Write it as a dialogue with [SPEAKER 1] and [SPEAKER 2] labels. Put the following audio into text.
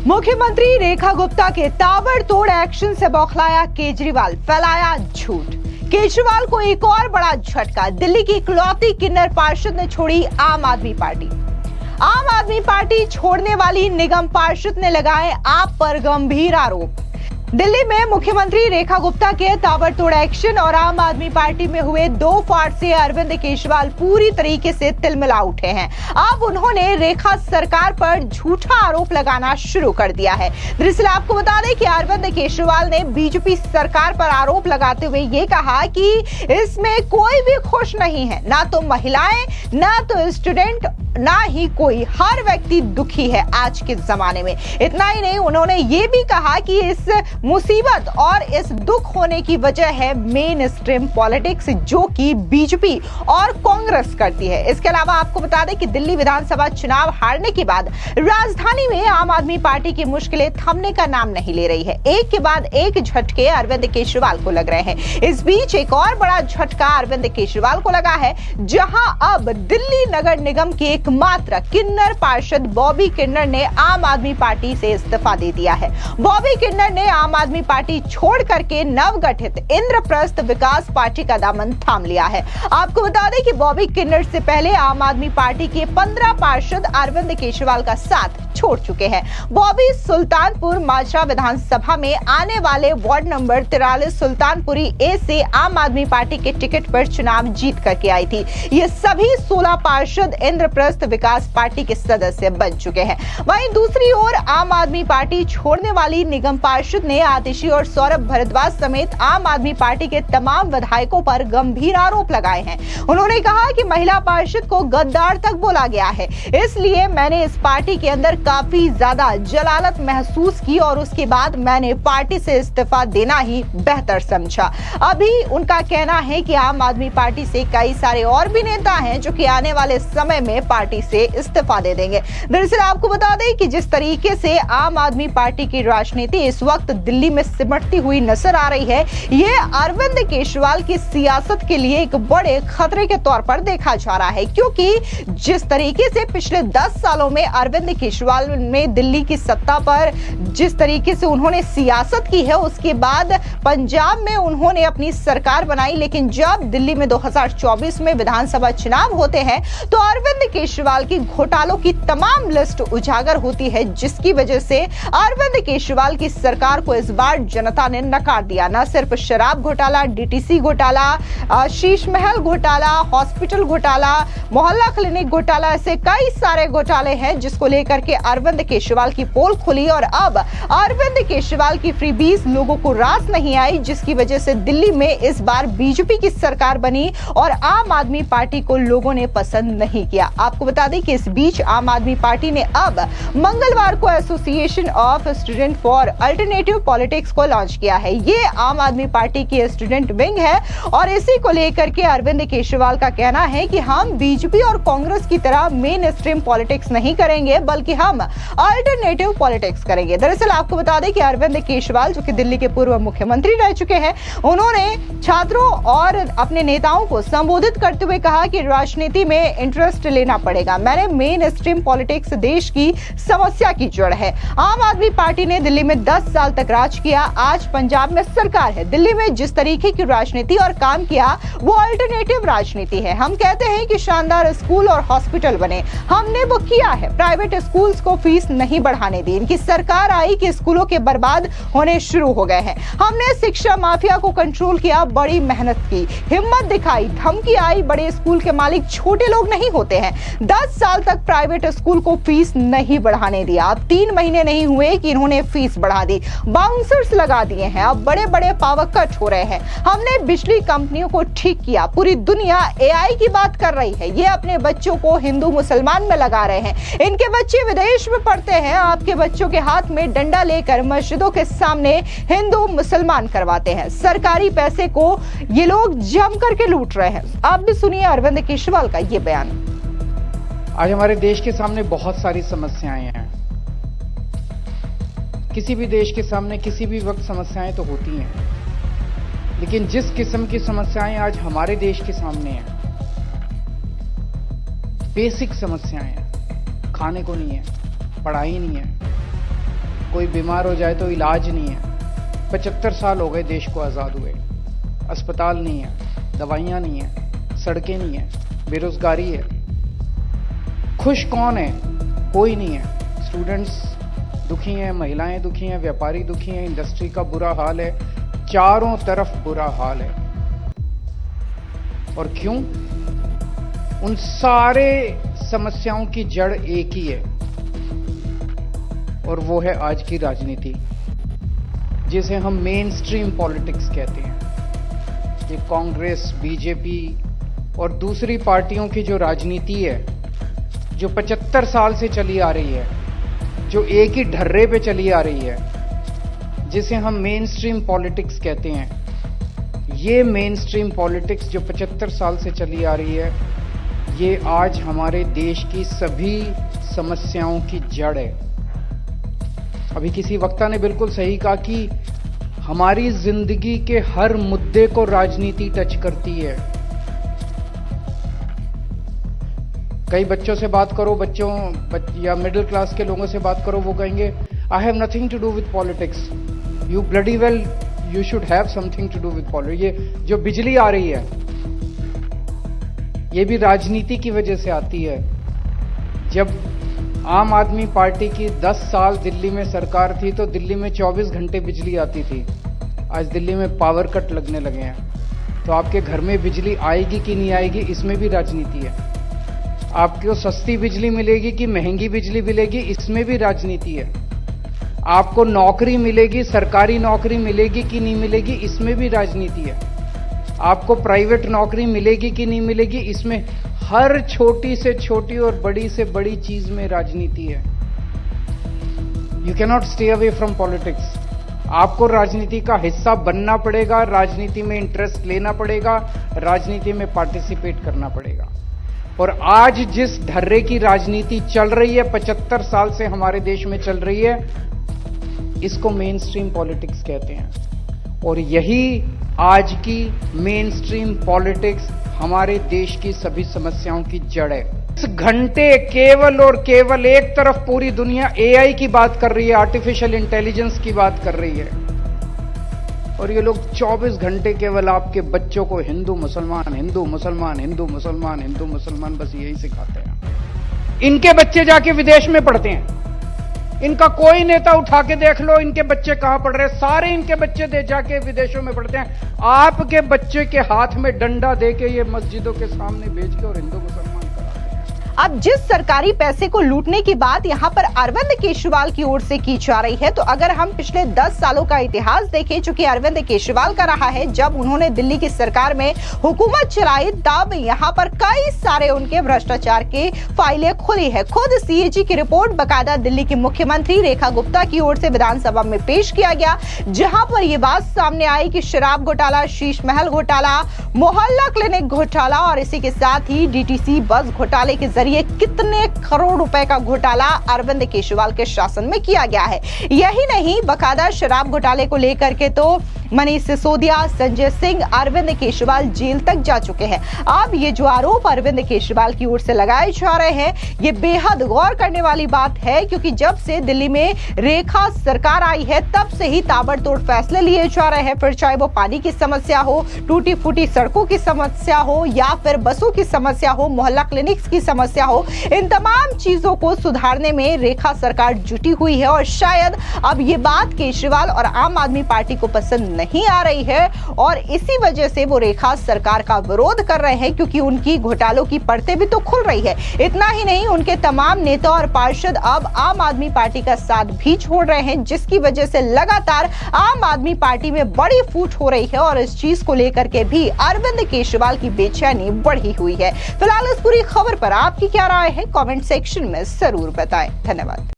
[SPEAKER 1] मुख्यमंत्री रेखा गुप्ता के ताबड़तोड़ एक्शन से बौखलाया केजरीवाल, फैलाया झूठ। केजरीवाल को एक और बड़ा झटका, दिल्ली की इकलौती किन्नर पार्षद ने छोड़ी आम आदमी पार्टी। आम आदमी पार्टी छोड़ने वाली निगम पार्षद ने लगाए आप पर गंभीर आरोप। दिल्ली में मुख्यमंत्री रेखा गुप्ता के ताबड़तोड़ एक्शन और आम आदमी पार्टी में हुए दो फाड़ से अरविंद केजरीवाल पूरी तरीके से तिलमिला उठे हैं। अब उन्होंने रेखा सरकार पर झूठा आरोप लगाना शुरू कर दिया है। दरअसल आपको बता दें कि अरविंद केजरीवाल ने बीजेपी सरकार पर आरोप लगाते हुए ये कहा कि इसमें कोई भी खुश नहीं है, ना तो महिलाएं, ना तो स्टूडेंट, ना ही कोई, हर व्यक्ति दुखी है आज के जमाने में। इतना ही नहीं, उन्होंने ये भी कहा कि इस मुसीबत और इस दुख होने की वजह है मेन स्ट्रीम पॉलिटिक्स, जो कि बीजेपी और कांग्रेस करती है। इसके अलावा आपको बता दें कि दिल्ली विधानसभा चुनाव हारने के बाद राजधानी में आम आदमी पार्टी की मुश्किलें थमने का नाम नहीं ले रही है। एक के बाद एक झटके अरविंद केजरीवाल को लग रहे हैं। इस बीच एक और बड़ा झटका अरविंद केजरीवाल को लगा है, जहां अब दिल्ली नगर निगम के एकमात्र किन्नर पार्षद बॉबी किन्नर ने आम आदमी पार्टी से इस्तीफा दे दिया है। बॉबी किन्नर ने आम आदमी पार्टी छोड़ करके नवगठित इंद्रप्रस्थ विकास पार्टी का दामन थाम लिया है। आपको बता दें कि बॉबी किन्नर से पहले आम आदमी पार्टी के 15 पार्षद अरविंद केजरीवाल का साथ छोड़ चुके हैं। बॉबी सुल्तानपुर माजरा विधानसभा में आने वाले वार्ड नंबर 43 सुल्तानपुरी ए से आम आदमी पार्टी के टिकट पर चुनाव जीत करके आई थी। ये सभी 16 पार्षद इंद्रप्रस्थ विकास पार्टी के सदस्य बन चुके हैं। वहीं दूसरी ओर आम आदमी पार्टी छोड़ने वाली निगम पार्षद ने आतिशी और सौरभ भारद्वाज समेत आम आदमी पार्टी के तमाम विधायकों पर गंभीर आरोप लगाए हैं। उन्होंने कहा कि महिला पार्षद को गद्दार तक बोला गया है, इसलिए मैंने इस पार्टी के अंदर काफी ज्यादा जलालत महसूस की और उसके बाद मैंने पार्टी से इस्तीफा देना ही बेहतर समझा। अभी उनका कहना है कि आम आदमी पार्टी से कई सारे और भी नेता हैं जो कि आने वाले समय में पार्टी से इस्तीफा दे देंगे। दरअसल आपको बता दें कि जिस तरीके से आम आदमी पार्टी की राजनीति इस वक्त दिल्ली में सिमटती हुई नजर आ रही है, ये अरविंद केजरीवाल की सियासत के लिए एक बड़े खतरे के तौर पर देखा जा रहा है, क्योंकि जिस तरीके से पिछले 10 सालों में अरविंद केजरीवाल में दिल्ली की सत्ता पर जिस तरीके से उन्होंने सियासत की है, उसके बाद पंजाब में उन्होंने अपनी सरकार बनाई, लेकिन जब दिल्ली में 2024 में विधानसभा चुनाव होते हैं तो अरविंद केजरीवाल की घोटालों की तमाम लिस्ट उजागर होती है, जिसकी वजह से अरविंद केजरीवाल की सरकार को इस बार जनता ने नकार दिया। न सिर्फ शराब घोटाला, डीटीसी घोटाला, शीश महल घोटाला, हॉस्पिटल घोटाला, मोहल्ला क्लिनिक घोटाला, ऐसे कई सारे घोटाले हैं जिसको लेकर के अरविंद केजरीवाल की पोल खुली और अब अरविंद केजरीवाल की फ्रीबीज लोगों को रास नहीं आई, जिसकी वजह से दिल्ली में इस बार बीजेपी की सरकार बनी और आम आदमी पार्टी को लोगों ने पसंद नहीं किया। आपको बता दें कि इस बीच आम आदमी पार्टी ने अब मंगलवार को association of student for alternative politics को लॉन्च किया है। ये आम आदमी पार्टी की स्टूडेंट विंग है और इसी को लेकर के अरविंद केजरीवाल का कहना है कि हम बीजेपी और कांग्रेस की तरह मेन स्ट्रीम पॉलिटिक्स नहीं करेंगे, बल्कि हम अल्टरनेटिव पॉलिटिक्स करेंगे। दरअसल आपको बता दें कि अरविंद केजरीवाल, जो कि दिल्ली के पूर्व मुख्यमंत्री रह चुके हैं, उन्होंने छात्रों और अपने नेताओं को संबोधित करते हुए कहा कि राजनीति में इंटरेस्ट लेना पड़ेगा। मैंने मेन स्ट्रीम पॉलिटिक्स देश की समस्या की जड़ है। आम आदमी पार्टी ने दिल्ली में 10 साल तक राज किया, आज पंजाब में सरकार है। दिल्ली में जिस तरीके की राजनीति और काम किया वो अल्टरनेटिव राजनीति है। हम कहते हैं कि शानदार स्कूल और हॉस्पिटल बने, हमने वो किया है। प्राइवेट स्कूल्स को फीस नहीं बढ़ाने दी। इनकी सरकार आई कि स्कूलों के बर्बाद होने शुरू हो गए हैं। हमने शिक्षा माफिया को कंट्रोल किया, बड़ी मेहनत की, हिम्मत दिखाई, धमकी आई। बड़े स्कूल के मालिक छोटे लोग नहीं होते हैं। 10 साल तक प्राइवेट स्कूल को फीस नहीं बढ़ाने दिया। अब 3 महीने नहीं हुए कि इन्होंने फीस बढ़ा दी, बाउंसर्स लगा दिए हैं। अब बड़े बड़े पावर कट हो रहे हैं। हमने बिजली कंपनियों को ठीक किया। पूरी दुनिया एआई की बात कर रही है। ये अपने बच्चों को हिंदू मुसलमान में लगा रहे हैं। इनके बच्चे विदेश में पढ़ते हैं, आपके बच्चों के हाथ में डंडा लेकर मस्जिदों के सामने हिंदू मुसलमान करवाते हैं। सरकारी पैसे को ये लोग जम करके लूट रहे हैं। आप भी सुनिए अरविंद केजरीवाल का ये बयान।
[SPEAKER 2] आज हमारे देश के सामने बहुत सारी समस्याएं हैं। किसी भी देश के सामने किसी भी वक्त समस्याएं तो होती हैं, लेकिन जिस किस्म की समस्याएं आज हमारे देश के सामने हैं, बेसिक समस्याएं हैं, खाने को नहीं है, पढ़ाई नहीं है, कोई बीमार हो जाए तो इलाज नहीं है। 75 साल हो गए देश को आज़ाद हुए, अस्पताल नहीं है, दवाइयाँ नहीं है, सड़कें नहीं है, बेरोजगारी है। खुश कौन है? कोई नहीं है। स्टूडेंट्स दुखी हैं, महिलाएं दुखी हैं, व्यापारी दुखी हैं, इंडस्ट्री का बुरा हाल है, चारों तरफ बुरा हाल है। और क्यों? उन सारे समस्याओं की जड़ एक ही है, और वो है आज की राजनीति, जिसे हम मेन स्ट्रीम पॉलिटिक्स कहते हैं। ये कांग्रेस, बीजेपी और दूसरी पार्टियों की जो राजनीति है, जो 75 साल से चली आ रही है, जो एक ही ढर्रे पे चली आ रही है, जिसे हम मेन स्ट्रीम पॉलिटिक्स कहते हैं, ये मेन स्ट्रीम पॉलिटिक्स जो 75 साल से चली आ रही है, ये आज हमारे देश की सभी समस्याओं की जड़ है। अभी किसी वक्ता ने बिल्कुल सही कहा कि हमारी जिंदगी के हर मुद्दे को राजनीति टच करती है। कई बच्चों से बात करो, या मिडिल क्लास के लोगों से बात करो, वो कहेंगे I have nothing to do with politics. You bloody well you should have something to do with politics. ये जो बिजली आ रही है, ये भी राजनीति की वजह से आती है। जब आम आदमी पार्टी की 10 साल दिल्ली में सरकार थी तो दिल्ली में 24 घंटे बिजली आती थी। आज दिल्ली में पावर कट लगने लगे हैं। तो आपके घर में बिजली आएगी कि नहीं आएगी, इसमें भी राजनीति है। आपको सस्ती बिजली मिलेगी कि महंगी बिजली मिलेगी, इसमें भी राजनीति है। आपको नौकरी मिलेगी, सरकारी नौकरी मिलेगी कि नहीं मिलेगी, इसमें भी राजनीति है। आपको प्राइवेट नौकरी मिलेगी कि नहीं मिलेगी, इसमें हर छोटी से छोटी और बड़ी से बड़ी चीज में राजनीति है। You can not stay away from politics. आपको राजनीति का हिस्सा बनना पड़ेगा, राजनीति में इंटरेस्ट लेना पड़ेगा, राजनीति में पार्टिसिपेट करना पड़ेगा। और आज जिस ढर्रे की राजनीति चल रही है, 75 साल से हमारे देश में चल रही है, इसको मेन स्ट्रीम पॉलिटिक्स कहते हैं। और यही आज की मेन स्ट्रीम पॉलिटिक्स हमारे देश की सभी समस्याओं की जड़ है। इस घंटे केवल और केवल एक तरफ पूरी दुनिया एआई की बात कर रही है, आर्टिफिशियल इंटेलिजेंस की बात कर रही है, और ये लोग 24 घंटे केवल आपके बच्चों को हिंदू मुसलमान, हिंदू मुसलमान, हिंदू मुसलमान, हिंदू मुसलमान, बस यही सिखाते हैं। इनके बच्चे जाके विदेश में पढ़ते हैं। इनका कोई नेता उठा के देख लो, इनके बच्चे कहां पढ़ रहे हैं। सारे इनके बच्चे जाके विदेशों में पढ़ते हैं। आपके बच्चे के हाथ में डंडा देके ये मस्जिदों के सामने बेच के और हिंदू मुसलमान कराते हैं।
[SPEAKER 1] अब जिस सरकारी पैसे को लूटने की बात यहाँ पर अरविंद केजरीवाल की ओर से की जा रही है, तो अगर हम पिछले 10 सालों का इतिहास देखें, जो कि अरविंद केजरीवाल का रहा है, जब उन्होंने दिल्ली की सरकार में हुकूमत चलाई, तब यहाँ पर कई सारे उनके भ्रष्टाचार के फाइलें खुली है। खुद सीएजी की रिपोर्ट बकायदा दिल्ली की मुख्यमंत्री रेखा गुप्ता की ओर से विधानसभा में पेश किया गया, जहां पर यह बात सामने आई कि शराब घोटाला, शीश महल घोटाला, मोहल्ला क्लिनिक घोटाला और इसी के साथ ही डीटीसी बस घोटाले के जरिए कितने करोड़ रुपए का घोटाला अरविंद केजरीवाल के शासन में किया गया है। यही नहीं, बकायदा शराब घोटाले को लेकर के तो मनीष सिसोदिया, संजय सिंह, अरविंद केजरीवाल जेल तक जा चुके हैं। अब ये जो आरोप अरविंद केजरीवाल की ओर से लगाए जा रहे हैं, ये बेहद गौर करने वाली बात है, क्योंकि जब से दिल्ली में रेखा सरकार आई है, तब से ही ताबड़तोड़ फैसले लिए जा रहे हैं। फिर चाहे वो पानी की समस्या हो, टूटी फूटी सड़कों की समस्या हो, या फिर बसों की समस्या हो, मोहल्ला क्लिनिक्स की समस्या हो, इन तमाम चीजों को सुधारने में रेखा सरकार जुटी हुई है। और शायद अब ये बात केजरीवाल और आम आदमी पार्टी को पसंद नहीं आ रही है, और इसी वजह से वो रेखा सरकार का विरोध कर रहे हैं, क्योंकि उनकी घोटालों की परतें भी तो खुल रही है। इतना ही नहीं, उनके तमाम नेता और पार्षद अब आम आदमी पार्टी का साथ भी छोड़ रहे हैं, जिसकी वजह से लगातार आम आदमी पार्टी में बड़ी फूट हो रही है, और इस चीज को लेकर के भी अरविंद केजरीवाल की बेचैनी बढ़ी हुई है। फिलहाल इस पूरी खबर पर आपकी क्या राय है, कमेंट सेक्शन में जरूर बताएं। धन्यवाद।